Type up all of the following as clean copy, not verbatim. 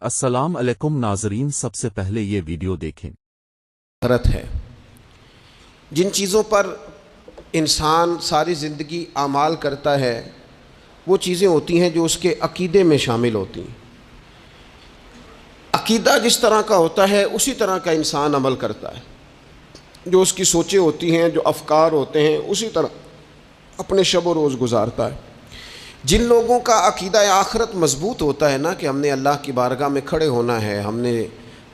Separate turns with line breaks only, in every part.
السلام علیکم ناظرین، سب سے پہلے یہ ویڈیو دیکھیں۔
حضرت ہے جن چیزوں پر انسان ساری زندگی اعمال کرتا ہے وہ چیزیں ہوتی ہیں جو اس کے عقیدے میں شامل ہوتی ہیں۔ عقیدہ جس طرح کا ہوتا ہے اسی طرح کا انسان عمل کرتا ہے، جو اس کی سوچیں ہوتی ہیں، جو افکار ہوتے ہیں، اسی طرح اپنے شب و روز گزارتا ہے۔ جن لوگوں کا عقیدہ آخرت مضبوط ہوتا ہے نا کہ ہم نے اللہ کی بارگاہ میں کھڑے ہونا ہے، ہم نے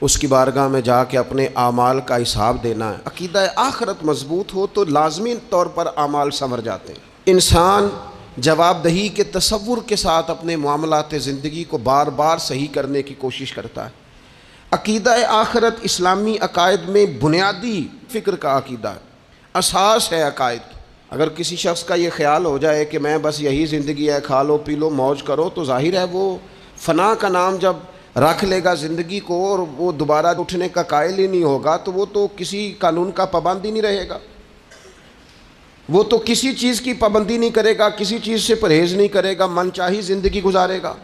اس کی بارگاہ میں جا کے اپنے اعمال کا حساب دینا ہے، عقیدہ آخرت مضبوط ہو تو لازمی طور پر اعمال سنور جاتے ہیں۔ انسان جواب دہی کے تصور کے ساتھ اپنے معاملات زندگی کو بار بار صحیح کرنے کی کوشش کرتا ہے۔ عقیدہ آخرت اسلامی عقائد میں بنیادی فکر کا عقیدہ ہے، اساس ہے عقائد کی۔ اگر کسی شخص کا یہ خیال ہو جائے کہ میں بس یہی زندگی ہے، کھا لو پی لو موج کرو، تو ظاہر ہے وہ فنا کا نام جب رکھ لے گا زندگی کو اور وہ دوبارہ اٹھنے کا قائل ہی نہیں ہوگا تو وہ تو کسی قانون کا پابند ہی نہیں رہے گا، وہ تو کسی چیز کی پابندی نہیں کرے گا، کسی چیز سے پرہیز نہیں کرے گا، من چاہی زندگی گزارے گا۔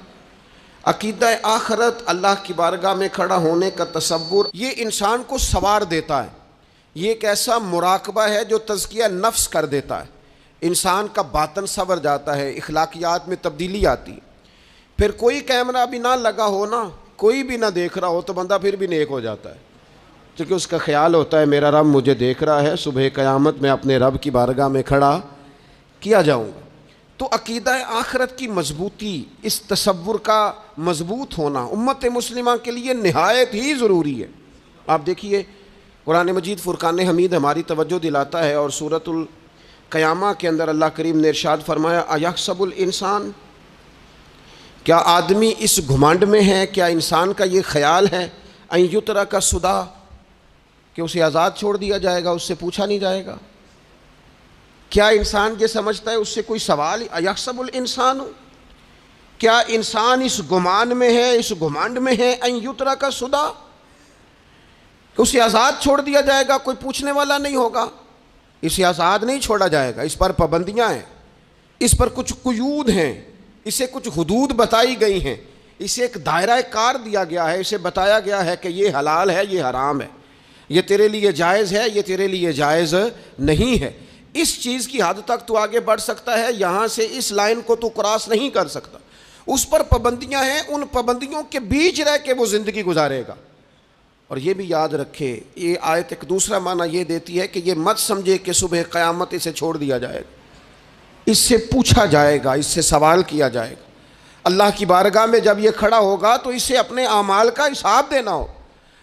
عقیدہ آخرت، اللہ کی بارگاہ میں کھڑا ہونے کا تصور، یہ انسان کو سوار دیتا ہے۔ یہ ایک ایسا مراقبہ ہے جو تزکیہ نفس کر دیتا ہے، انسان کا باطن سنور جاتا ہے، اخلاقیات میں تبدیلی آتی ہے۔ پھر کوئی کیمرہ بھی نہ لگا ہو نا، کوئی بھی نہ دیکھ رہا ہو تو بندہ پھر بھی نیک ہو جاتا ہے، کیونکہ اس کا خیال ہوتا ہے میرا رب مجھے دیکھ رہا ہے، صبح قیامت میں اپنے رب کی بارگاہ میں کھڑا کیا جاؤں گا۔ تو عقیدہ آخرت کی مضبوطی، اس تصور کا مضبوط ہونا امت مسلمہ کے لیے نہایت ہی ضروری ہے۔ آپ دیکھیے قرآن مجید فرقان حمید ہماری توجہ دلاتا ہے، اور سورۃ القیامہ کے اندر اللہ کریم نے ارشاد فرمایا ایحسب الانسان، کیا آدمی اس گھمنڈ میں ہے، کیا انسان کا یہ خیال ہے ان یترک سدی، کہ اسے آزاد چھوڑ دیا جائے گا، اس سے پوچھا نہیں جائے گا؟ کیا انسان یہ سمجھتا ہے اس سے کوئی سوال؟ ایحسب الانسان، کیا انسان اس گمان میں ہے، اس گھمنڈ میں ہے ان یترک سدی، کہ اسے آزاد چھوڑ دیا جائے گا، کوئی پوچھنے والا نہیں ہوگا؟ اسے آزاد نہیں چھوڑا جائے گا، اس پر پابندیاں ہیں، اس پر کچھ قیود ہیں، اسے کچھ حدود بتائی گئی ہیں، اسے ایک دائرہ کار دیا گیا ہے، اسے بتایا گیا ہے کہ یہ حلال ہے، یہ حرام ہے، یہ تیرے لیے جائز ہے، یہ تیرے لیے جائز نہیں ہے۔ اس چیز کی حد تک تو آگے بڑھ سکتا ہے، یہاں سے اس لائن کو تو کراس نہیں کر سکتا، اس پر پابندیاں ہیں، ان پابندیوں کے بیچ رہ کے وہ زندگی گزارے گا۔ اور یہ بھی یاد رکھے، یہ آیت ایک دوسرا معنی یہ دیتی ہے کہ یہ مت سمجھے کہ صبح قیامت اسے چھوڑ دیا جائے گا، اس سے پوچھا جائے گا، اس سے سوال کیا جائے گا۔ اللہ کی بارگاہ میں جب یہ کھڑا ہوگا تو اسے اپنے اعمال کا حساب دینا ہو۔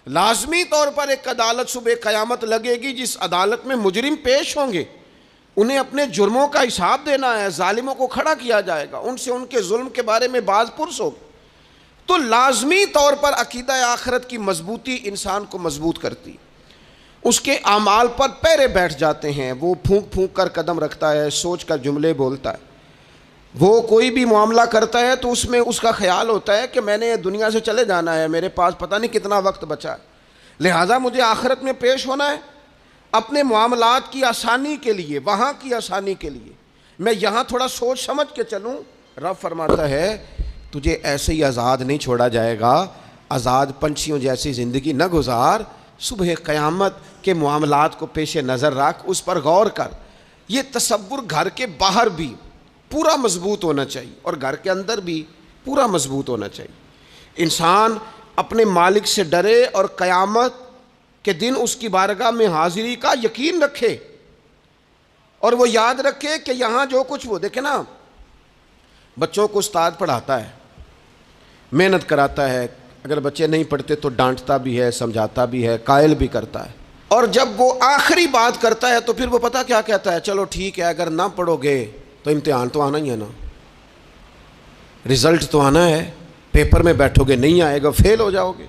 لازمی طور پر ایک عدالت صبح قیامت لگے گی، جس عدالت میں مجرم پیش ہوں گے، انہیں اپنے جرموں کا حساب دینا ہے، ظالموں کو کھڑا کیا جائے گا، ان سے ان کے ظلم کے بارے میں باز پرس ہوگی۔ تو لازمی طور پر عقیدہ آخرت کی مضبوطی انسان کو مضبوط کرتی، اس کے اعمال پر پیرے بیٹھ جاتے ہیں، وہ پھونک پھونک کر قدم رکھتا ہے، سوچ کر جملے بولتا ہے، وہ کوئی بھی معاملہ کرتا ہے تو اس میں اس کا خیال ہوتا ہے کہ میں نے دنیا سے چلے جانا ہے، میرے پاس پتہ نہیں کتنا وقت بچا ہے، لہٰذا مجھے آخرت میں پیش ہونا ہے اپنے معاملات کی آسانی کے لیے، وہاں کی آسانی کے لیے میں یہاں تھوڑا سوچ سمجھ کے چلوں۔ رب فرماتا ہے تجھے ایسے ہی آزاد نہیں چھوڑا جائے گا، آزاد پنچھیوں جیسی زندگی نہ گزار، صبح قیامت کے معاملات کو پیش نظر رکھ، اس پر غور کر۔ یہ تصور گھر کے باہر بھی پورا مضبوط ہونا چاہیے اور گھر کے اندر بھی پورا مضبوط ہونا چاہیے۔ انسان اپنے مالک سے ڈرے اور قیامت کے دن اس کی بارگاہ میں حاضری کا یقین رکھے، اور وہ یاد رکھے کہ یہاں جو کچھ وہ دیکھے نا، بچوں کو استاد پڑھاتا ہے، محنت کراتا ہے، اگر بچے نہیں پڑھتے تو ڈانٹتا بھی ہے، سمجھاتا بھی ہے، قائل بھی کرتا ہے، اور جب وہ آخری بات کرتا ہے تو پھر وہ پتہ کیا کہتا ہے؟ چلو ٹھیک ہے، اگر نہ پڑھو گے تو امتحان تو آنا ہی ہے نا، رزلٹ تو آنا ہے، پیپر میں بیٹھو گے نہیں آئے گا، فیل ہو جاؤ گے۔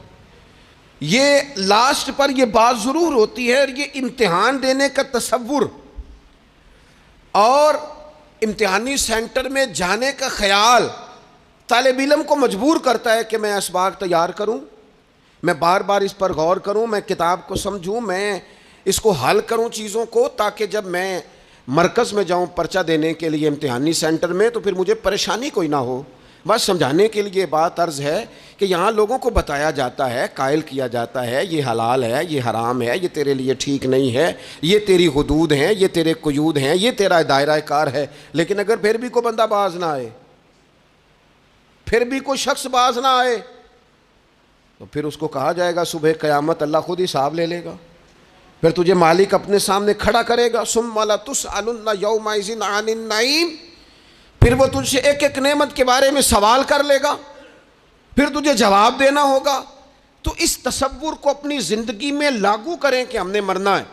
یہ لاسٹ پر یہ بات ضرور ہوتی ہے، اور یہ امتحان دینے کا تصور اور امتحانی سینٹر میں جانے کا خیال طالب علم کو مجبور کرتا ہے کہ میں اسباق تیار کروں، میں بار بار اس پر غور کروں، میں کتاب کو سمجھوں، میں اس کو حل کروں چیزوں کو، تاکہ جب میں مرکز میں جاؤں پرچہ دینے کے لیے امتحانی سینٹر میں تو پھر مجھے پریشانی کوئی نہ ہو، بس سمجھانے کے لیے بات عرض ہے کہ یہاں لوگوں کو بتایا جاتا ہے، قائل کیا جاتا ہے یہ حلال ہے، یہ حرام ہے، یہ تیرے لیے ٹھیک نہیں ہے، یہ تیری حدود ہیں، یہ تیرے قیود ہیں، یہ تیرا دائرہ کار ہے. لیکن اگر پھر بھی کوئی بندہ باز نہ آئے، پھر بھی کوئی شخص باز نہ آئے، تو پھر اس کو کہا جائے گا صبح قیامت اللہ خود حساب لے لے گا. پھر تجھے مالک اپنے سامنے کھڑا کرے گا، ثم لتسألن یومئذ عن النعیم. پھر وہ تجھ سے ایک ایک نعمت کے بارے میں سوال کر لے گا، پھر تجھے جواب دینا ہوگا. تو اس تصور کو اپنی زندگی میں لاگو کریں کہ ہم نے مرنا ہے،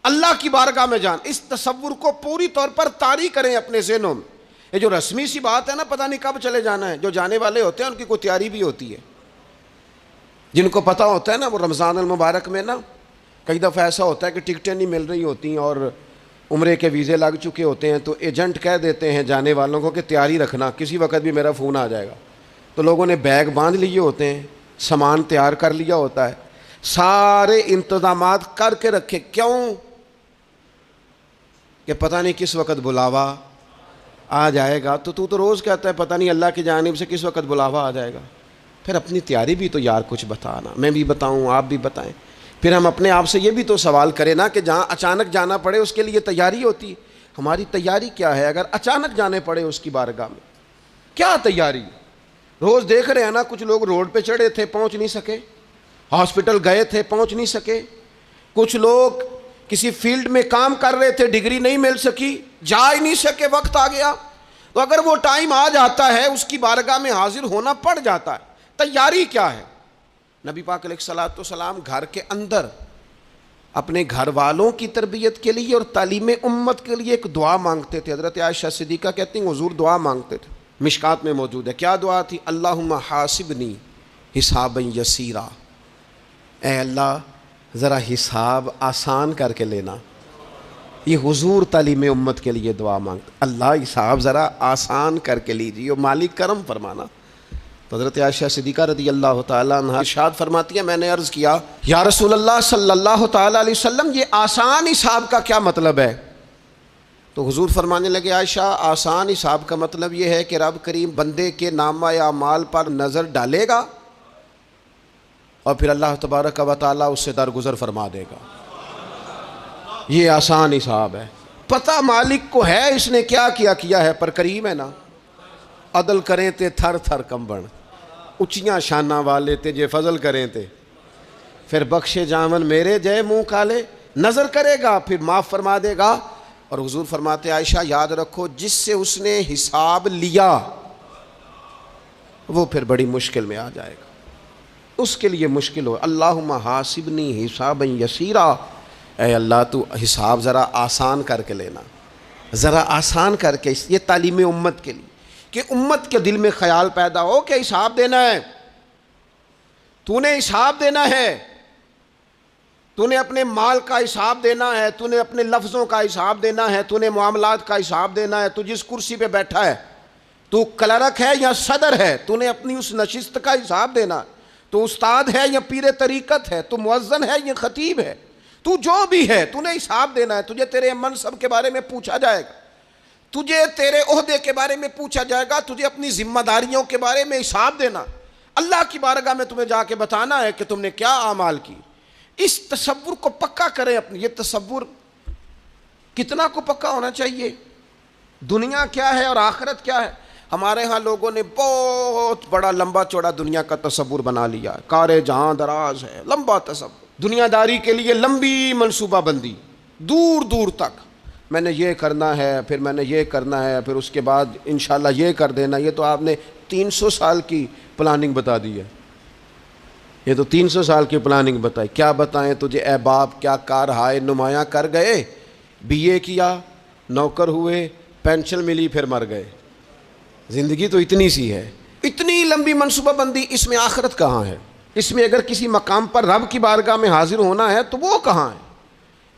اللہ کی بارگاہ میں جان. اس تصور کو پوری طور پر طاری کریں اپنے ذہنوں میں. یہ جو رسمی سی بات ہے نا، پتہ نہیں کب چلے جانا ہے، جو جانے والے ہوتے ہیں ان کی کوئی تیاری بھی ہوتی ہے. جن کو پتہ ہوتا ہے نا، وہ رمضان المبارک میں نا کئی دفعہ ایسا ہوتا ہے کہ ٹکٹیں نہیں مل رہی ہوتی ہیں اور عمرے کے ویزے لگ چکے ہوتے ہیں، تو ایجنٹ کہہ دیتے ہیں جانے والوں کو کہ تیاری رکھنا، کسی وقت بھی میرا فون آ جائے گا. تو لوگوں نے بیگ باندھ لیے ہوتے ہیں، سامان تیار کر لیا ہوتا ہے، سارے انتظامات کر کے رکھے. کیوں؟ کہ پتہ نہیں کس وقت بلاوا آ جائے گا. تو روز کہتا ہے پتہ نہیں اللہ کی جانب سے کس وقت بلاوا آ جائے گا. پھر اپنی تیاری بھی تو یار کچھ بتانا، میں بھی بتاؤں، آپ بھی بتائیں. پھر ہم اپنے آپ سے یہ بھی تو سوال کریں نا کہ جہاں اچانک جانا پڑے اس کے لیے تیاری ہوتی ہے. ہماری تیاری کیا ہے اگر اچانک جانے پڑے اس کی بارگاہ میں؟ کیا تیاری؟ روز دیکھ رہے ہیں نا، کچھ لوگ روڈ پہ چڑھے تھے پہنچ نہیں سکے، ہاسپٹل گئے تھے پہنچ نہیں سکے، کچھ لوگ کسی فیلڈ میں کام کر رہے تھے ڈگری نہیں مل سکی، جا ہی نہیں سکے، وقت آ گیا. تو اگر وہ ٹائم آ جاتا ہے اس کی بارگاہ میں حاضر ہونا پڑ جاتا ہے. تیاری کیا ہے؟ نبی پاک علیہ الصلوۃ والسلام گھر کے اندر اپنے گھر والوں کی تربیت کے لیے اور تعلیم امت کے لیے ایک دعا مانگتے تھے. حضرت عائشہ صدیقہ کہتی ہیں حضور دعا مانگتے تھے، مشکات میں موجود ہے. کیا دعا تھی؟ اللہم حاسبنی حسابا یسیرا. اے اللہ ذرا حساب آسان کر کے لینا. یہ حضور تعلیم امت کے لیے دعا مانگتے، اللہ حساب ذرا آسان کر کے لیجیے، مالک کرم فرمانا. تو حضرت عائشہ صدیقہ رضی اللہ تعالیٰ عنہ ارشاد فرماتی ہے میں نے عرض کیا یا رسول اللہ صلی اللہ تعالیٰ علیہ وسلم یہ آسان حساب کا کیا مطلب ہے؟ تو حضور فرمانے لگے عائشہ آسان حساب کا مطلب یہ ہے کہ رب کریم بندے کے نامہ اعمال پر نظر ڈالے گا اور پھر اللہ تبارک و تعالیٰ اس سے درگزر فرما دے گا. یہ آسان حساب ہے. پتہ مالک کو ہے اس نے کیا کیا ہے، پر کریم ہے نا. عدل کریں تے تھر تھر کمبن، اچیاں شاناں والے تے جے فضل کریں تے پھر بخشے جامن میرے جے منہ کالے. نظر کرے گا پھر معاف فرما دے گا. اور حضور فرماتے عائشہ یاد رکھو جس سے اس نے حساب لیا وہ پھر بڑی مشکل میں آ جائے گا، اس کے لیے مشکل ہو. اللہم حاسبنی حسابا یسیرا. اے اللہ تو حساب ذرا آسان کر کے لینا، ذرا آسان کر کے. یہ تعلیم امت کے لیے کہ امت کے دل میں خیال پیدا ہو کہ حساب دینا ہے، تو نے حساب دینا ہے، تو نے اپنے مال کا حساب دینا ہے، تو نے اپنے لفظوں کا حساب دینا ہے، تو نے معاملات کا حساب دینا ہے. تو جس کرسی پہ بیٹھا ہے، تو کلرک ہے یا صدر ہے، تو نے اپنی اس نشست کا حساب دینا. تو استاد ہے یا پیر طریقت ہے، تو مؤذن ہے یا خطیب ہے، تو جو بھی ہے تو نے حساب دینا ہے. تجھے تیرے منصب کے بارے میں پوچھا جائے گا، تجھے تیرے عہدے کے بارے میں پوچھا جائے گا، تجھے اپنی ذمہ داریوں کے بارے میں حساب دینا. اللہ کی بارگاہ میں تمہیں جا کے بتانا ہے کہ تم نے کیا اعمال کی. اس تصور کو پکا کریں اپنی. یہ تصور کتنا کو پکا ہونا چاہیے، دنیا کیا ہے اور آخرت کیا ہے. ہمارے ہاں لوگوں نے بہت بڑا لمبا چوڑا دنیا کا تصور بنا لیا، کار جہاں دراز ہے، لمبا تصور، دنیا داری کے لیے لمبی منصوبہ بندی دور دور تک. میں نے یہ کرنا ہے، پھر میں نے یہ کرنا ہے، پھر اس کے بعد انشاءاللہ یہ کر دینا. یہ تو آپ نے 300 سال کی پلاننگ بتا دی ہے. یہ تو 300 سال کی پلاننگ بتائی. کیا بتائیں تجھے اے باپ، کیا کار ہائے نمایاں کر گئے. BA کیا، نوکر ہوئے، پینشن ملی، پھر مر گئے. زندگی تو اتنی سی ہے، اتنی لمبی منصوبہ بندی. اس میں آخرت کہاں ہے؟ اس میں اگر کسی مقام پر رب کی بارگاہ میں حاضر ہونا ہے تو وہ کہاں ہے؟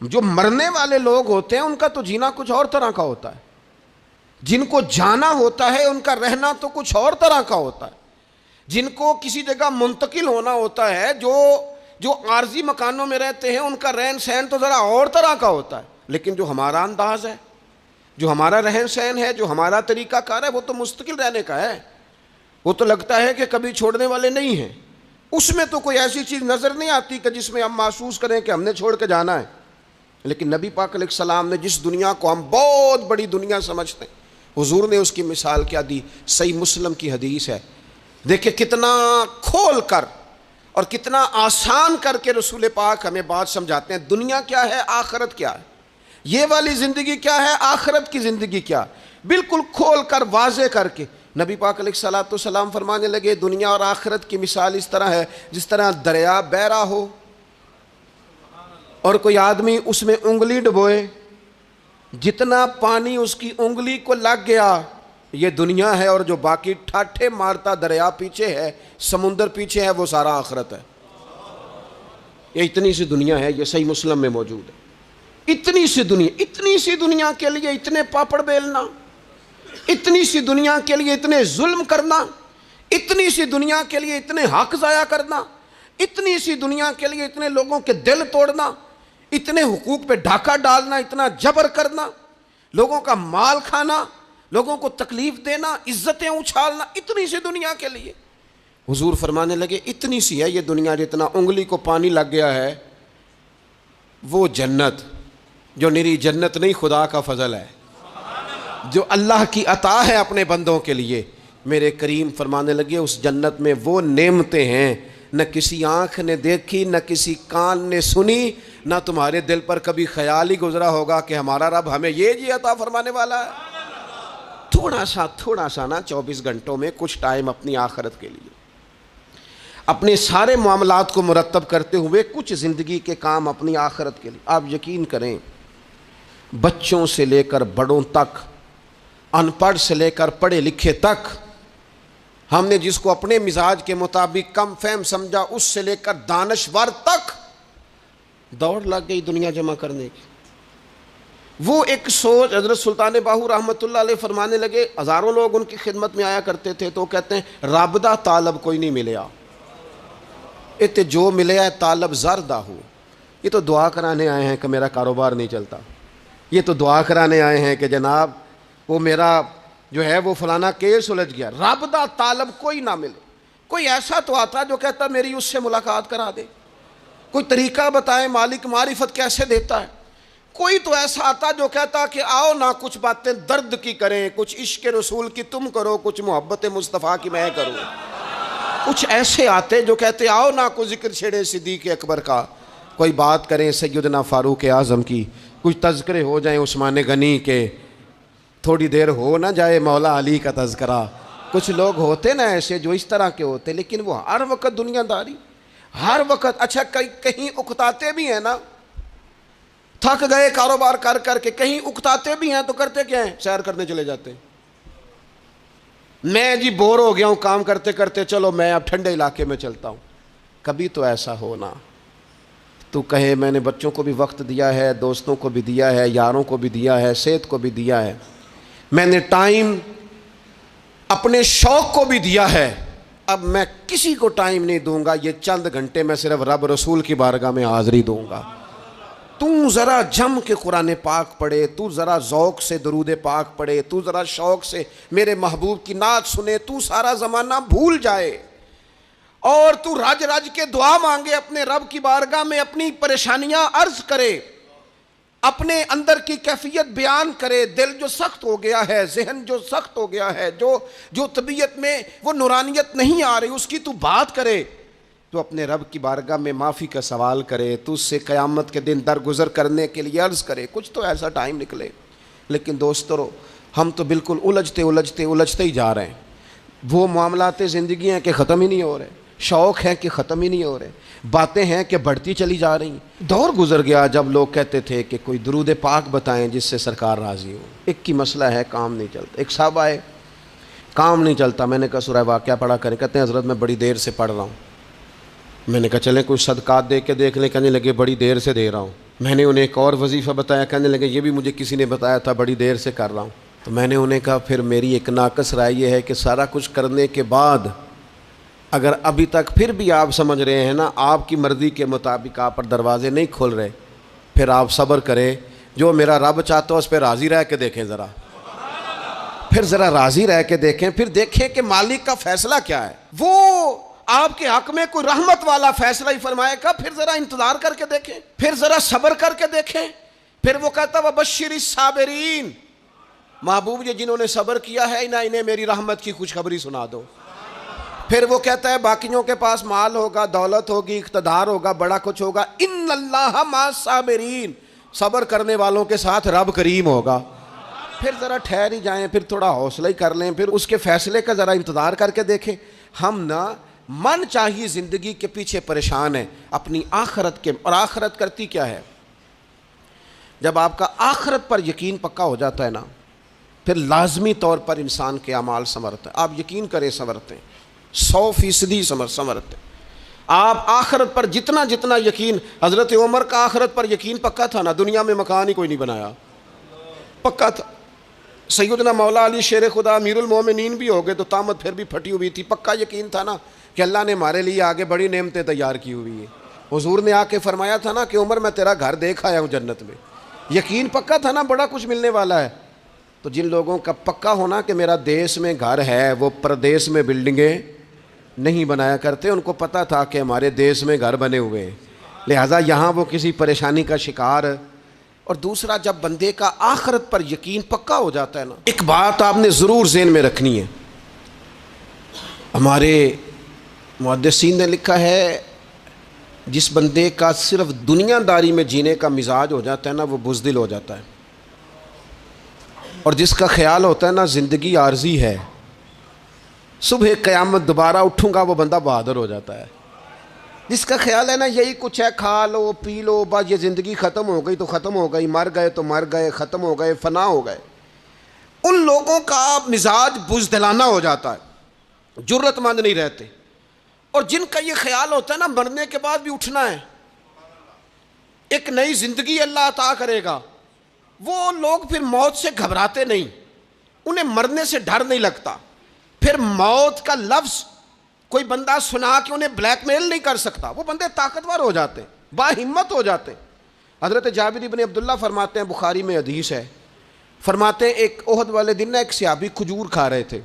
جو مرنے والے لوگ ہوتے ہیں ان کا تو جینا کچھ اور طرح کا ہوتا ہے، جن کو جانا ہوتا ہے ان کا رہنا تو کچھ اور طرح کا ہوتا ہے. جن کو کسی جگہ منتقل ہونا ہوتا ہے، جو عارضی مکانوں میں رہتے ہیں ان کا رہن سہن تو ذرا اور طرح کا ہوتا ہے. لیکن جو ہمارا انداز ہے، جو ہمارا رہن سہن ہے، جو ہمارا طریقہ کار ہے، وہ تو مستقل رہنے کا ہے. وہ تو لگتا ہے کہ کبھی چھوڑنے والے نہیں ہیں، اس میں تو کوئی ایسی چیز نظر نہیں آتی کہ جس میں ہم محسوس کریں کہ ہم نے چھوڑ کے جانا ہے۔ لیکن نبی پاک علیہ السلام نے جس دنیا کو ہم بہت بڑی دنیا سمجھتے ہیں، حضور نے اس کی مثال کیا دی؟ صحیح مسلم کی حدیث ہے، دیکھیں کتنا کھول کر اور کتنا آسان کر کے رسول پاک ہمیں بات سمجھاتے ہیں۔ دنیا کیا ہے، آخرت کیا ہے، یہ والی زندگی کیا ہے، آخرت کی زندگی کیا، بالکل کھول کر واضح کر کے نبی پاک علیہ السلام فرمانے لگے دنیا اور آخرت کی مثال اس طرح ہے جس طرح دریا بہہ رہا ہو اور کوئی آدمی اس میں انگلی ڈبوئے، جتنا پانی اس کی انگلی کو لگ گیا یہ دنیا ہے، اور جو باقی ٹھاٹھے مارتا دریا پیچھے ہے، سمندر پیچھے ہے، وہ سارا آخرت ہے۔ یہ اتنی سی دنیا ہے، یہ صحیح مسلم میں موجود ہے۔ اتنی سی دنیا کے لیے اتنے پاپڑ بیلنا، اتنی سی دنیا کے لیے اتنے ظلم کرنا، اتنی سی دنیا کے لیے اتنے حق ضائع کرنا، اتنی سی دنیا کے لیے اتنے لوگوں کے دل توڑنا، اتنے حقوق پہ ڈھاکہ ڈالنا، اتنا جبر کرنا، لوگوں کا مال کھانا، لوگوں کو تکلیف دینا، عزتیں اچھالنا، اتنی سی دنیا کے لیے۔ حضور فرمانے لگے اتنی سی ہے یہ دنیا، جتنا انگلی کو پانی لگ گیا ہے وہ جنت، جو نری جنت نہیں، خدا کا فضل ہے، جو اللہ کی عطا ہے اپنے بندوں کے لیے۔ میرے کریم فرمانے لگے اس جنت میں وہ نعمتیں ہیں نہ کسی آنکھ نے دیکھی، نہ کسی کان نے سنی، نہ تمہارے دل پر کبھی خیال ہی گزرا ہوگا کہ ہمارا رب ہمیں یہ جی عطا فرمانے والا ہے۔ تھوڑا سا نا 24 گھنٹوں میں کچھ ٹائم اپنی آخرت کے لیے، اپنے سارے معاملات کو مرتب کرتے ہوئے کچھ زندگی کے کام اپنی آخرت کے لیے۔ آپ یقین کریں بچوں سے لے کر بڑوں تک، ان پڑھ سے لے کر پڑھے لکھے تک، ہم نے جس کو اپنے مزاج کے مطابق کم فہم سمجھا اس سے لے کر دانشور تک دوڑ لگ گئی دنیا جمع کرنے کی۔ وہ ایک سوچ حضرت سلطان باہو رحمۃ اللہ علیہ فرمانے لگے، ہزاروں لوگ ان کی خدمت میں آیا کرتے تھے تو وہ کہتے ہیں رب دا طالب کوئی نہیں ملیا، اتنے جو ملیا ہے طالب زردہ ہو۔ یہ تو دعا کرانے آئے ہیں کہ میرا کاروبار نہیں چلتا، یہ تو دعا کرانے آئے ہیں کہ جناب وہ میرا جو ہے وہ فلانا کیس سلجھ گیا۔ رب دا طالب کوئی نہ ملے۔ کوئی ایسا تو آتا جو کہتا میری اس سے ملاقات کرا دے، کوئی طریقہ بتائے مالک معرفت کیسے دیتا ہے۔ کوئی تو ایسا آتا جو کہتا کہ آؤ نہ کچھ باتیں درد کی کریں، کچھ عشق رسول کی تم کرو، کچھ محبت مصطفیٰ کی میں کروں۔ کچھ ایسے آتے جو کہتے آؤ نہ کوئی ذکر چھیڑے صدیق اکبر کا، کوئی بات کریں سیدنا فاروق اعظم کی، کچھ تذکرے ہو جائیں عثمان غنی کے، تھوڑی دیر ہو نہ جائے مولا علی کا تذکرہ۔ کچھ لوگ ہوتے نا ایسے جو اس طرح کے ہوتے، لیکن وہ ہر وقت دنیا داری، ہر وقت اچھا کہیں اکتاتے بھی ہیں نا، تھک گئے کاروبار کر کر کے، کہیں اکتاتے بھی ہیں تو کرتے کیا ہیں، سیر کرنے چلے جاتے ہیں۔ میں جی بور ہو گیا ہوں کام کرتے کرتے، چلو میں اب ٹھنڈے علاقے میں چلتا ہوں۔ کبھی تو ایسا ہونا تو کہے میں نے بچوں کو بھی وقت دیا ہے، دوستوں کو بھی دیا ہے، یاروں کو بھی دیا ہے، صحت کو بھی دیا ہے، میں نے ٹائم اپنے شوق کو بھی دیا ہے، اب میں کسی کو ٹائم نہیں دوں گا، یہ چند گھنٹے میں صرف رب رسول کی بارگاہ میں حاضری دوں گا۔ تو ذرا جم کے قرآن پاک پڑھے، تو ذرا ذوق سے درود پاک پڑھے، تو ذرا شوق سے میرے محبوب کی نعت سنے، تو سارا زمانہ بھول جائے اور تو رج رج کے دعا مانگے اپنے رب کی بارگاہ میں، اپنی پریشانیاں عرض کرے، اپنے اندر کی کیفیت بیان کرے۔ دل جو سخت ہو گیا ہے، ذہن جو سخت ہو گیا ہے، جو طبیعت میں وہ نورانیت نہیں آ رہی، اس کی تو بات کرے، تو اپنے رب کی بارگاہ میں معافی کا سوال کرے، تو اس سے قیامت کے دن درگزر کرنے کے لیے عرض کرے، کچھ تو ایسا ٹائم نکلے۔ لیکن دوستو ہم تو بالکل الجھتے ہی جا رہے ہیں۔ وہ معاملات زندگی ہیں کہ ختم ہی نہیں ہو رہے، شوق ہیں کہ ختم ہی نہیں ہو رہے، باتیں ہیں کہ بڑھتی چلی جا رہی ہیں۔ دور گزر گیا جب لوگ کہتے تھے کہ کوئی درود پاک بتائیں جس سے سرکار راضی ہو۔ ایک کی مسئلہ ہے کام نہیں چلتا، ایک صاحب آئے کام نہیں چلتا، میں نے کہا سورہ واقعہ پڑھا کریں، کہتے ہیں حضرت میں بڑی دیر سے پڑھ رہا ہوں۔ میں نے کہا چلیں کوئی صدقات دے کے دیکھ لیں، کہنے لگے بڑی دیر سے دے رہا ہوں۔ میں نے انہیں ایک اور وظیفہ بتایا، کہنے لگے یہ بھی مجھے کسی نے بتایا تھا، بڑی دیر سے کر رہا ہوں۔ تو میں نے انہیں کہا پھر میری ایک ناقص رائے یہ ہے کہ سارا کچھ کرنے کے بعد اگر ابھی تک پھر بھی آپ سمجھ رہے ہیں نا آپ کی مرضی کے مطابق آپ پر دروازے نہیں کھول رہے، پھر آپ صبر کریں، جو میرا رب چاہتا ہے اس پہ راضی رہ کے دیکھیں ذرا، پھر ذرا راضی رہ کے دیکھیں، پھر دیکھیں کہ مالک کا فیصلہ کیا ہے. وہ آپ کے حق میں کوئی رحمت والا فیصلہ ہی فرمائے گا. پھر ذرا انتظار کر کے دیکھیں، پھر ذرا صبر کر کے دیکھیں. پھر وہ کہتا ہے وَبَشِّرِ الصَّابِرِينَ، محبوب یہ جنہوں نے صبر کیا ہے انہیں میری رحمت کی خوشخبری سنا دو. پھر وہ کہتا ہے باقیوں کے پاس مال ہوگا، دولت ہوگی، اقتدار ہوگا، بڑا کچھ ہوگا، ان اللہ مع الصابرین، صبر کرنے والوں کے ساتھ رب کریم ہوگا. پھر ذرا ٹھہر ہی جائیں، پھر تھوڑا حوصلہ ہی کر لیں، پھر اس کے فیصلے کا ذرا انتظار کر کے دیکھیں. ہم نا من چاہیے زندگی کے پیچھے پریشان ہیں اپنی آخرت کے. اور آخرت کرتی کیا ہے؟ جب آپ کا آخرت پر یقین پکا ہو جاتا ہے نا، پھر لازمی طور پر انسان کے اعمال سنورتے ہیں. آپ یقین کریں سنورتے ہیں، 100% سنورتے ہیں. آپ آخرت پر جتنا جتنا یقین، حضرت عمر کا آخرت پر یقین پکا تھا نا، دنیا میں مکان ہی کوئی نہیں بنایا، پکا تھا. سیدنا مولا علی شیر خدا امیر المومنین بھی ہو گئے تو طامت پھر بھی پھٹی ہوئی تھی. پکا یقین تھا نا کہ اللہ نے ہمارے لیے آگے بڑی نعمتیں تیار کی ہوئی ہیں. حضور نے آ کے فرمایا تھا نا کہ عمر میں تیرا گھر دیکھ آیا ہوں جنت میں. یقین پکا تھا نا بڑا کچھ ملنے والا ہے. تو جن لوگوں کا پکا ہونا کہ میرا دیس میں گھر ہے، وہ پردیس میں بلڈنگیں نہیں بنایا کرتے. ان کو پتہ تھا کہ ہمارے دیس میں گھر بنے ہوئے ہیں، لہٰذا یہاں وہ کسی پریشانی کا شکار. اور دوسرا، جب بندے کا آخرت پر یقین پکا ہو جاتا ہے نا، ایک بات آپ نے ضرور ذہن میں رکھنی ہے. ہمارے محدثین نے لکھا ہے جس بندے کا صرف دنیا داری میں جینے کا مزاج ہو جاتا ہے نا، وہ بزدل ہو جاتا ہے. اور جس کا خیال ہوتا ہے نا زندگی عارضی ہے، صبح قیامت دوبارہ اٹھوں گا، وہ بندہ بہادر ہو جاتا ہے. جس کا خیال ہے نا یہی کچھ ہے، کھا لو پی لو بس، یہ زندگی ختم ہو گئی تو ختم ہو گئی، مر گئے تو مر گئے، ختم ہو گئے، فنا ہو گئے، ان لوگوں کا مزاج بزدلانہ ہو جاتا ہے، جرت مند نہیں رہتے. اور جن کا یہ خیال ہوتا ہے نا مرنے کے بعد بھی اٹھنا ہے، ایک نئی زندگی اللہ عطا کرے گا، وہ لوگ پھر موت سے گھبراتے نہیں، انہیں مرنے سے ڈر نہیں لگتا. پھر موت کا لفظ کوئی بندہ سنا کہ انہیں بلیک میل نہیں کر سکتا. وہ بندے طاقتور ہو جاتے، با ہمت ہو جاتے. حضرت جابر بن عبداللہ فرماتے ہیں، بخاری میں حدیث ہے، فرماتے ہیں ایک احد والے دن ایک صحابی کھجور کھا رہے تھے.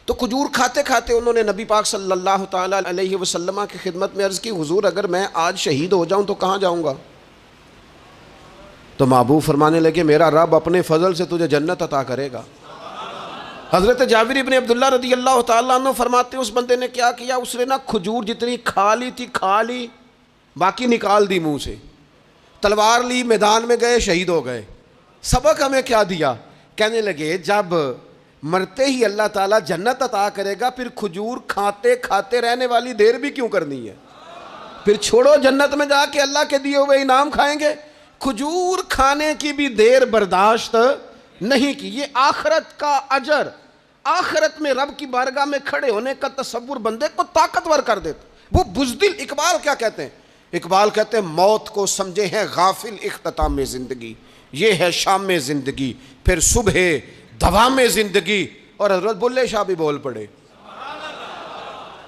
تو کھجور کھاتے کھاتے انہوں نے نبی پاک صلی اللہ تعالیٰ علیہ وسلم کی خدمت میں عرض کی، حضور اگر میں آج شہید ہو جاؤں تو کہاں جاؤں گا؟ تو محبوب فرمانے لگے میرا رب اپنے فضل سے تجھے جنت عطا کرے گا. حضرت جابر بن عبداللہ رضی اللہ تعالیٰ عنہ فرماتے ہیں اس بندے نے کیا کیا، اس نے نا کھجور جتنی کھا لی تھی کھا لی، باقی نکال دی منہ سے، تلوار لی، میدان میں گئے، شہید ہو گئے. سبق ہمیں کیا دیا؟ کہنے لگے جب مرتے ہی اللہ تعالیٰ جنت عطا کرے گا، پھر کھجور کھاتے کھاتے رہنے والی دیر بھی کیوں کرنی ہے؟ پھر چھوڑو، جنت میں جا کے اللہ کے دیے ہوئے انعام کھائیں گے. کھجور کھانے کی بھی دیر برداشت نہیں کی. یہ آخرت کا اجر، آخرت میں رب کی بارگاہ میں کھڑے ہونے کا تصور بندے کو طاقتور کر دیتا. وہ بزدل، اقبال کیا کہتے ہیں؟ اقبال کہتے ہیں موت کو سمجھے ہیں غافل اختتام زندگی، یہ ہے شام زندگی پھر صبح دوام زندگی. اور حضرت بلے شاہ بھی بول پڑے،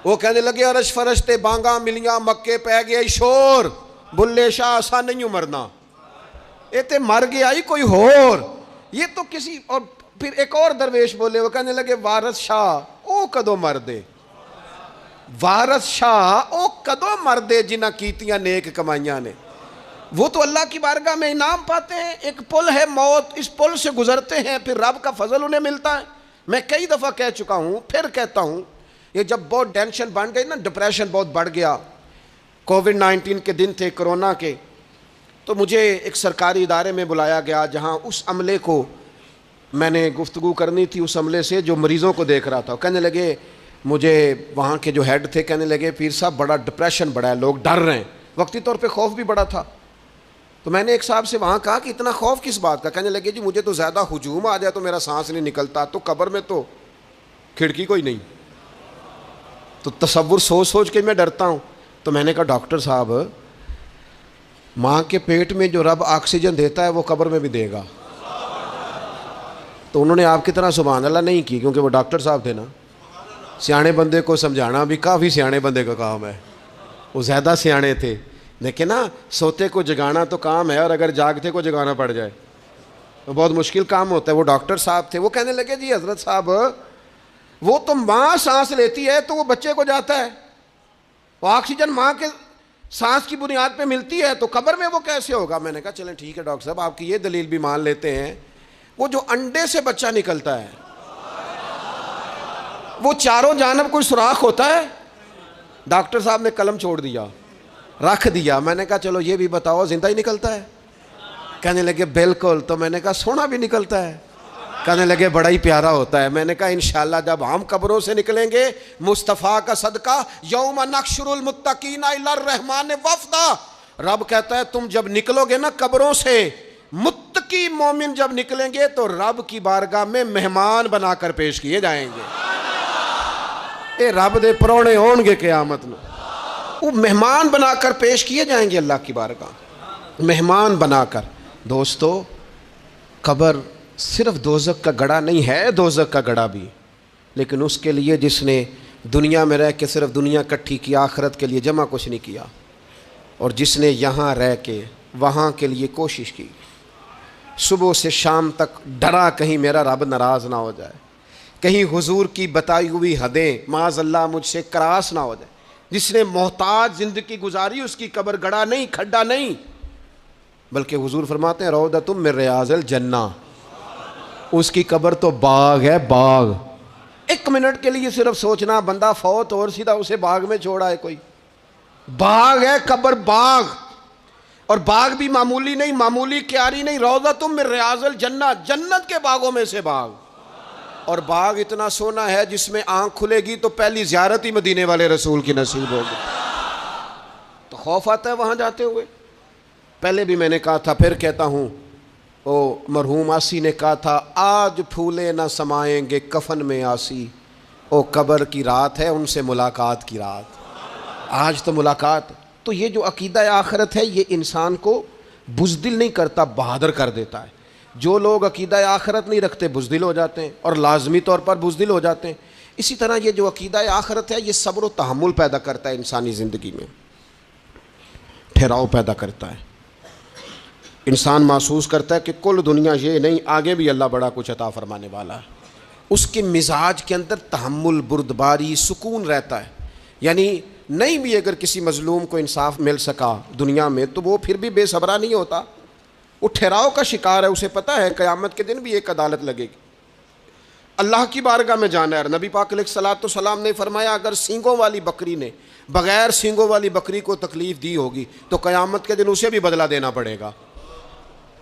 وہ کہنے لگے عرش فرشتے بانگا ملیاں مکے پہ گیا شور، بلے شاہ ایسا نہیں مرنا، یہ تے مر گیا ہی کوئی ہور. یہ تو کسی اور. پھر ایک اور درویش بولے، وہ کہنے لگے وارث شاہ او کدو مر دے، وارث شاہ او کدو مر دے جنہ کیتیاں نیک کمائیاں نے. وہ تو اللہ کی بارگاہ میں انعام پاتے ہیں. ایک پل ہے موت، اس پل سے گزرتے ہیں، پھر رب کا فضل انہیں ملتا ہے. میں کئی دفعہ کہہ چکا ہوں، پھر کہتا ہوں، یہ جب بہت ٹینشن بن گئی نا، ڈپریشن بہت بڑھ گیا، کووڈ-19 کے دن تھے، کرونا کے، تو مجھے ایک سرکاری ادارے میں بلایا گیا جہاں اس عملے کو میں نے گفتگو کرنی تھی، اس عملے سے جو مریضوں کو دیکھ رہا تھا. کہنے لگے مجھے وہاں کے جو ہیڈ تھے، کہنے لگے پیر صاحب بڑا ڈپریشن بڑا ہے، لوگ ڈر رہے ہیں. وقتی طور پہ خوف بھی بڑا تھا. تو میں نے ایک صاحب سے وہاں کہا کہ اتنا خوف کس بات کا؟ کہنے لگے جی مجھے تو زیادہ ہجوم آ جائے تو میرا سانس نہیں نکلتا، تو قبر میں تو کھڑکی کوئی نہیں، تو تصور سوچ سوچ کے میں ڈرتا ہوں. تو میں نے کہا ڈاکٹر صاحب، ماں کے پیٹ میں جو رب آکسیجن دیتا ہے وہ قبر میں بھی دے گا. تو انہوں نے آپ کی طرح سبحان اللہ نہیں کی، کیونکہ وہ ڈاکٹر صاحب تھے نا. سیانے بندے کو سمجھانا بھی کافی سیانے بندے کا کام ہے، وہ زیادہ سیانے تھے. لیکن نا سوتے کو جگانا تو کام ہے، اور اگر جاگتے کو جگانا پڑ جائے بہت مشکل کام ہوتا ہے. وہ ڈاکٹر صاحب تھے, وہ کہنے لگے جی حضرت صاحب وہ تو ماں سانس لیتی ہے تو وہ بچے کو جاتا ہے, وہ آکسیجن ماں کے سانس کی بنیاد پہ ملتی ہے, تو قبر میں وہ کیسے ہوگا؟ میں نے کہا چلیں ٹھیک ہے ڈاکٹر صاحب, آپ کی یہ دلیل بھی مان لیتے ہیں. وہ جو انڈے سے بچہ نکلتا ہے وہ چاروں جانب کوئی سوراخ ہوتا ہے؟ ڈاکٹر صاحب نے قلم چھوڑ دیا, رکھ دیا. میں نے کہا چلو یہ بھی بتاؤ زندہ ہی نکلتا ہے؟ کہنے لگے بالکل. تو میں نے کہا سونا بھی نکلتا ہے؟ کہنے لگے بڑا ہی پیارا ہوتا ہے. میں نے کہا انشاءاللہ جب ہم قبروں سے نکلیں گے مصطفیٰ کا صدقہ, یوم نحشر المتقین الی الرحمن وفدا, رب کہتا ہے تم جب نکلو گے نا قبروں سے, متقی مومن جب نکلیں گے تو رب کی بارگاہ میں مہمان بنا کر پیش کیے جائیں گے. اے رب دے پرونے ہون گے قیامت میں, وہ مہمان بنا کر پیش کیے جائیں گے اللہ کی بارگاہ, مہمان بنا کر. دوستو قبر صرف دوزخ کا گڑھا نہیں ہے, دوزخ کا گڑھا بھی, لیکن اس کے لیے جس نے دنیا میں رہ کے صرف دنیا کٹھی کی, آخرت کے لیے جمع کچھ نہیں کیا, اور جس نے یہاں رہ کے وہاں کے لیے کوشش کی, صبح سے شام تک ڈرا کہیں میرا رب ناراض نہ ہو جائے, کہیں حضور کی بتائی ہوئی حدیں معاذ اللہ مجھ سے کراس نہ ہو جائے. جس نے محتاج زندگی گزاری اس کی قبر گڑھا نہیں, کھڈا نہیں, بلکہ حضور فرماتے ہیں روضۃ من ریاض الجنہ, اس کی قبر تو باغ ہے, باغ. ایک منٹ کے لیے صرف سوچنا, بندہ فوت اور سیدھا اسے باغ میں چھوڑا ہے کوئی, باغ ہے قبر, باغ. اور باغ بھی معمولی نہیں, معمولی کیاری نہیں, روضۃ من ریاض الجنہ, جنت کے باغوں میں سے باغ. اور باغ اتنا سونا ہے جس میں آنکھ کھلے گی تو پہلی زیارت ہی مدینے والے رسول کی نصیب ہوگی. تو خوف آتا ہے وہاں جاتے ہوئے. پہلے بھی میں نے کہا تھا, پھر کہتا ہوں, او مرحوم آسی نے کہا تھا آج پھولے نہ سمائیں گے کفن میں آسی, او قبر کی رات ہے ان سے ملاقات کی رات, آج تو ملاقات. تو یہ جو عقیدہ آخرت ہے یہ انسان کو بزدل نہیں کرتا, بہادر کر دیتا ہے. جو لوگ عقیدہ آخرت نہیں رکھتے بزدل ہو جاتے ہیں, اور لازمی طور پر بزدل ہو جاتے ہیں. اسی طرح یہ جو عقیدہ آخرت ہے یہ صبر و تحمل پیدا کرتا ہے انسانی زندگی میں, ٹھہراؤ پیدا کرتا ہے. انسان محسوس کرتا ہے کہ کل دنیا یہ نہیں, آگے بھی اللہ بڑا کچھ عطا فرمانے والا ہے. اس کے مزاج کے اندر تحمل, بردباری, سکون رہتا ہے. یعنی نہیں بھی اگر کسی مظلوم کو انصاف مل سکا دنیا میں تو وہ پھر بھی بے صبرا نہیں ہوتا, وہ ٹھہراؤ کا شکار ہے. اسے پتہ ہے قیامت کے دن بھی ایک عدالت لگے گی, اللہ کی بارگاہ میں جانا ہے. نبی پاک علیہ الصلوۃ والسلام نے فرمایا اگر سینگوں والی بکری نے بغیر سینگوں والی بکری کو تکلیف دی ہوگی تو قیامت کے دن اسے بھی بدلہ دینا پڑے گا.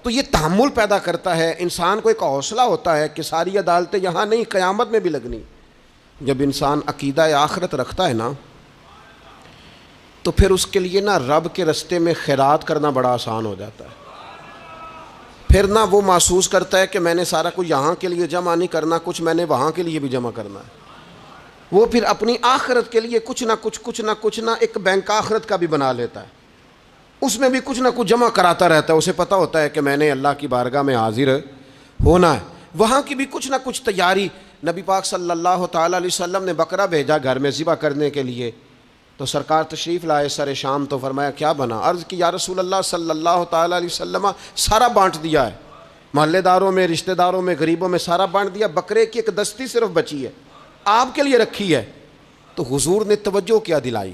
تو یہ تحمل پیدا کرتا ہے, انسان کو ایک حوصلہ ہوتا ہے کہ ساری عدالتیں یہاں نہیں قیامت میں بھی لگنی. جب انسان عقیدہ آخرت رکھتا ہے نا تو پھر اس کے لیے نا رب کے رستے میں خیرات کرنا بڑا آسان ہو جاتا ہے. پھر نہ وہ محسوس کرتا ہے کہ میں نے سارا کچھ یہاں کے لیے جمع نہیں کرنا, کچھ میں نے وہاں کے لیے بھی جمع کرنا ہے. وہ پھر اپنی آخرت کے لیے کچھ نہ ایک بینک آخرت کا بھی بنا لیتا ہے, اس میں بھی کچھ نہ کچھ جمع کراتا رہتا ہے. اسے پتہ ہوتا ہے کہ میں نے اللہ کی بارگاہ میں حاضر ہونا ہے, وہاں کی بھی کچھ نہ کچھ تیاری. نبی پاک صلی اللہ تعالیٰ علیہ وسلم نے بکرا بھیجا گھر میں ذبح کرنے کے لیے, تو سرکار تشریف لائے سر شام, تو فرمایا کیا بنا؟ عرض کی یا رسول اللہ صلی اللہ تعالیٰ علیہ وسلم سارا بانٹ دیا ہے, محلے داروں میں, رشتہ داروں میں, غریبوں میں سارا بانٹ دیا, بکرے کی ایک دستی صرف بچی ہے آپ کے لیے رکھی ہے. تو حضور نے توجہ کیا دلائی,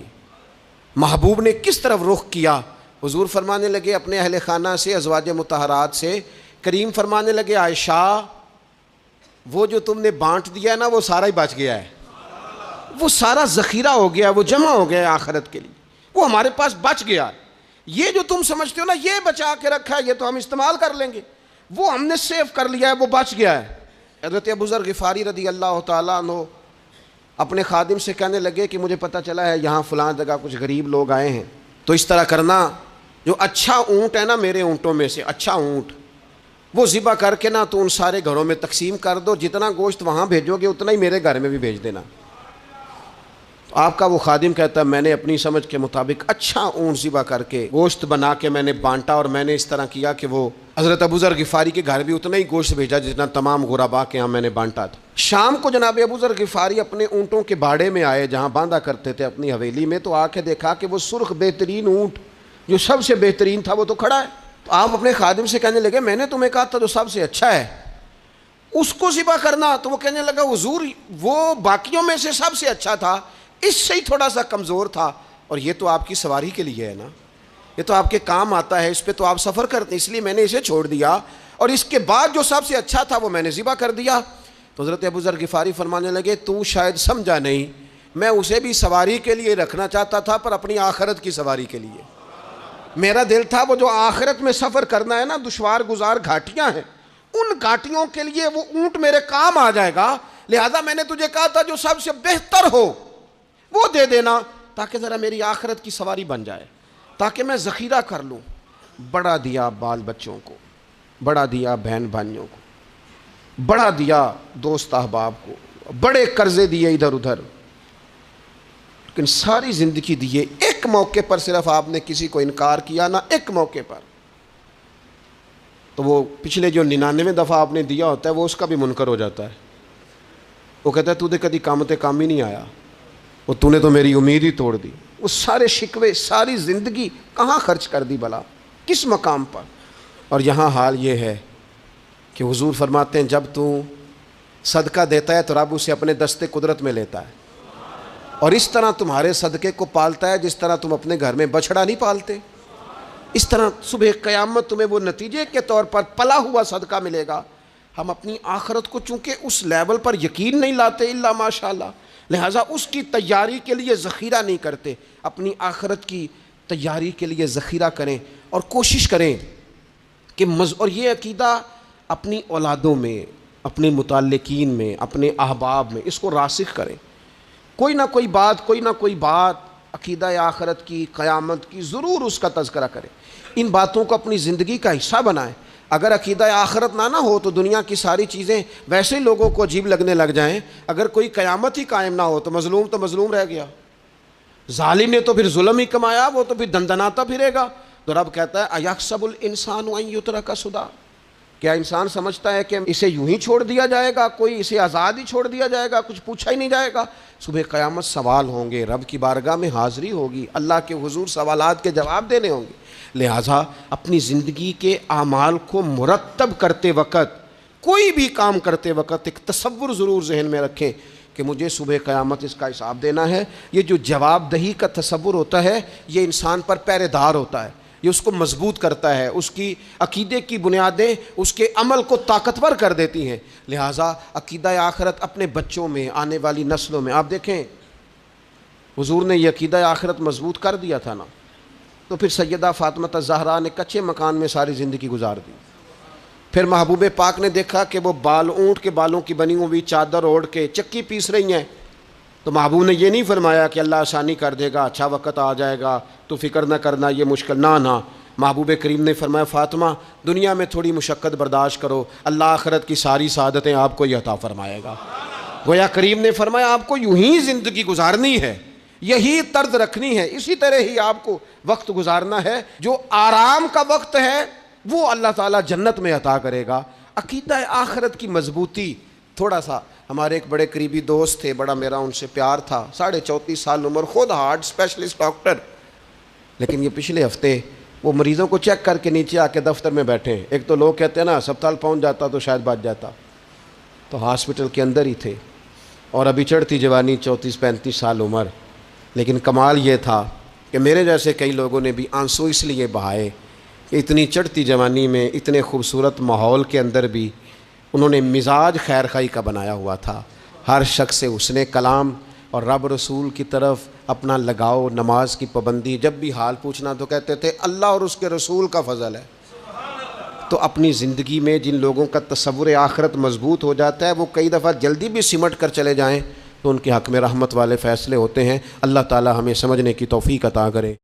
محبوب نے کس طرف رخ کیا. حضور فرمانے لگے اپنے اہل خانہ سے, ازواج مطہرات سے, کریم فرمانے لگے عائشہ وہ جو تم نے بانٹ دیا ہے نا وہ سارا ہی بچ گیا ہے, وہ سارا ذخیرہ ہو گیا, وہ جمع ہو گیا آخرت کے لیے, وہ ہمارے پاس بچ گیا. یہ جو تم سمجھتے ہو نا یہ بچا کے رکھا ہے یہ تو ہم استعمال کر لیں گے, وہ ہم نے سیو کر لیا ہے, وہ بچ گیا ہے. حضرت ابو ذر غفاری رضی اللہ تعالیٰ عنہ اپنے خادم سے کہنے لگے کہ مجھے پتہ چلا ہے یہاں فلاں جگہ کچھ غریب لوگ آئے ہیں, تو اس طرح کرنا جو اچھا اونٹ ہے نا میرے اونٹوں میں سے اچھا اونٹ وہ ذبح کر کے نا تو ان سارے گھروں میں تقسیم کر دو, جتنا گوشت وہاں بھیجو گے اتنا ہی میرے گھر میں بھی بھیج دینا. آپ کا وہ خادم کہتا ہے میں نے اپنی سمجھ کے مطابق اچھا اونٹ ذبح کر کے گوشت بنا کے میں نے بانٹا, اور میں نے اس طرح کیا کہ وہ حضرت ابو ذر غفاری کے گھر بھی اتنا ہی گوشت بھیجا جتنا تمام غربا کے یہاں میں نے بانٹا تھا. شام کو جناب ابو ذر غفاری اپنے اونٹوں کے باڑے میں آئے جہاں باندھا کرتے تھے اپنی حویلی میں, تو آ کے دیکھا کہ وہ سرخ بہترین اونٹ جو سب سے بہترین تھا وہ تو کھڑا ہے. تو آپ اپنے خادم سے کہنے لگے میں نے تمہیں کہا تھا جو سب سے اچھا ہے اس کو ذبح کرنا، تو وہ کہنے لگا حضور وہ باقیوں میں سے سب سے اچھا تھا، اس سے ہی تھوڑا سا کمزور تھا، اور یہ تو آپ کی سواری کے لیے ہے نا، یہ تو آپ کے کام آتا ہے، اس پہ تو آپ سفر کرتے ہیں، اس لیے میں نے اسے چھوڑ دیا، اور اس کے بعد جو سب سے اچھا تھا وہ میں نے ذبح کر دیا۔ تو حضرت ابو ذر غفاری فرمانے لگے تو شاید سمجھا نہیں، میں اسے بھی سواری کے لیے رکھنا چاہتا تھا پر اپنی آخرت کی سواری کے لیے۔ میرا دل تھا وہ جو آخرت میں سفر کرنا ہے نا، دشوار گزار گھاٹیاں ہیں، ان گھاٹیوں کے لیے وہ اونٹ میرے کام آ جائے گا، لہذا میں نے تجھے کہا تھا جو سب سے بہتر ہو وہ دے دینا تاکہ ذرا میری آخرت کی سواری بن جائے، تاکہ میں ذخیرہ کر لوں۔ بڑا دیا بال بچوں کو، بڑا دیا بہن بھائیوں کو، بڑا دیا دوست احباب کو، بڑے قرضے دیے ادھر ادھر، لیکن ساری زندگی دیے، ایک موقع پر صرف آپ نے کسی کو انکار کیا نہ، ایک موقع پر، تو وہ پچھلے جو 99 دفعہ آپ نے دیا ہوتا ہے وہ اس کا بھی منکر ہو جاتا ہے، وہ کہتا ہے تو نے کدی کام ہی نہیں آیا، وہ تو نے تو میری امید ہی توڑ دی۔ وہ سارے شکوے ساری زندگی کہاں خرچ کر دی بلا، کس مقام پر؟ اور یہاں حال یہ ہے کہ حضور فرماتے ہیں جب تو صدقہ دیتا ہے تو رب اسے اپنے دستے قدرت میں لیتا ہے، اور اس طرح تمہارے صدقے کو پالتا ہے جس طرح تم اپنے گھر میں بچھڑا نہیں پالتے، اس طرح صبح قیامت تمہیں وہ نتیجے کے طور پر پلا ہوا صدقہ ملے گا۔ ہم اپنی آخرت کو چونکہ اس لیول پر یقین نہیں لاتے الا ماشاءاللہ، لہٰذا اس کی تیاری کے لیے ذخیرہ نہیں کرتے، اپنی آخرت کی تیاری کے لیے ذخیرہ کریں اور کوشش کریں کہ اور یہ عقیدہ اپنی اولادوں میں، اپنے متعلقین میں، اپنے احباب میں اس کو راسخ کریں، کوئی نہ کوئی بات عقیدہ آخرت کی، قیامت کی ضرور اس کا تذکرہ کریں، ان باتوں کو اپنی زندگی کا حصہ بنائیں۔ اگر عقیدہ آخرت نہ ہو تو دنیا کی ساری چیزیں ویسے لوگوں کو عجیب لگنے لگ جائیں، اگر کوئی قیامت ہی قائم نہ ہو تو مظلوم رہ گیا، ظالم نے تو پھر ظلم ہی کمایا، وہ تو پھر دندناتا پھرے گا۔ تو رب کہتا ہے اَيَحْسَبُ الْإِنسَانُ أَن يُتْرَكَ سُدًى، کیا انسان سمجھتا ہے کہ اسے یوں ہی چھوڑ دیا جائے گا، کوئی اسے آزاد ہی چھوڑ دیا جائے گا، کچھ پوچھا ہی نہیں جائے گا؟ صبح قیامت سوال ہوں گے، رب کی بارگاہ میں حاضری ہوگی، اللہ کے حضور سوالات کے جواب دینے ہوں گے، لہٰذا اپنی زندگی کے اعمال کو مرتب کرتے وقت، کوئی بھی کام کرتے وقت ایک تصور ضرور ذہن میں رکھیں کہ مجھے صبح قیامت اس کا حساب دینا ہے۔ یہ جو جواب دہی کا تصور ہوتا ہے یہ انسان پر پہرے دار ہوتا ہے، یہ اس کو مضبوط کرتا ہے، اس کی عقیدے کی بنیادیں اس کے عمل کو طاقتور کر دیتی ہیں۔ لہٰذا عقیدہ آخرت اپنے بچوں میں، آنے والی نسلوں میں، آپ دیکھیں حضور نے یہ عقیدہ آخرت مضبوط کر دیا تھا نا، تو پھر سیدہ فاطمہ الزہرا نے کچے مکان میں ساری زندگی گزار دی، پھر محبوب پاک نے دیکھا کہ وہ اونٹ کے بالوں کی بنی ہوئی چادر اوڑھ کے چکی پیس رہی ہیں، تو محبوب نے یہ نہیں فرمایا کہ اللہ آسانی کر دے گا، اچھا وقت آ جائے گا تو فکر نہ کرنا، یہ مشکل نہ، محبوب کریم نے فرمایا فاطمہ دنیا میں تھوڑی مشقت برداشت کرو، اللہ آخرت کی ساری سعادتیں آپ کو یہ عطا فرمائے گا۔ گویا کریم نے فرمایا آپ کو یوں ہی زندگی گزارنی ہے، یہی طرز رکھنی ہے، اسی طرح ہی آپ کو وقت گزارنا ہے، جو آرام کا وقت ہے وہ اللہ تعالیٰ جنت میں عطا کرے گا۔ عقیدہ آخرت کی مضبوطی، تھوڑا سا ہمارے ایک بڑے قریبی دوست تھے، بڑا میرا ان سے پیار تھا، 34.5 سال عمر، خود ہارٹ اسپیشلسٹ ڈاکٹر، لیکن یہ پچھلے ہفتے وہ مریضوں کو چیک کر کے نیچے آ کے دفتر میں بیٹھے، ایک تو لوگ کہتے ہیں نا ہسپتال پہنچ جاتا تو شاید بچ جاتا، تو ہاسپٹل کے اندر ہی تھے، اور ابھی چڑھتی جوانی، 34-35 سال عمر، لیکن کمال یہ تھا کہ میرے جیسے کئی لوگوں نے بھی آنسو اس لیے بہائے کہ اتنی چڑھتی جوانی میں، اتنے خوبصورت ماحول کے اندر بھی انہوں نے مزاج خیر خائی کا بنایا ہوا تھا، ہر شخص سے حسن کلام اور رب رسول کی طرف اپنا لگاؤ، نماز کی پابندی، جب بھی حال پوچھنا تو کہتے تھے اللہ اور اس کے رسول کا فضل ہے۔ تو اپنی زندگی میں جن لوگوں کا تصور آخرت مضبوط ہو جاتا ہے وہ کئی دفعہ جلدی بھی سمٹ کر چلے جائیں تو ان کے حق میں رحمت والے فیصلے ہوتے ہیں۔ اللہ تعالی ہمیں سمجھنے کی توفیق عطا کرے۔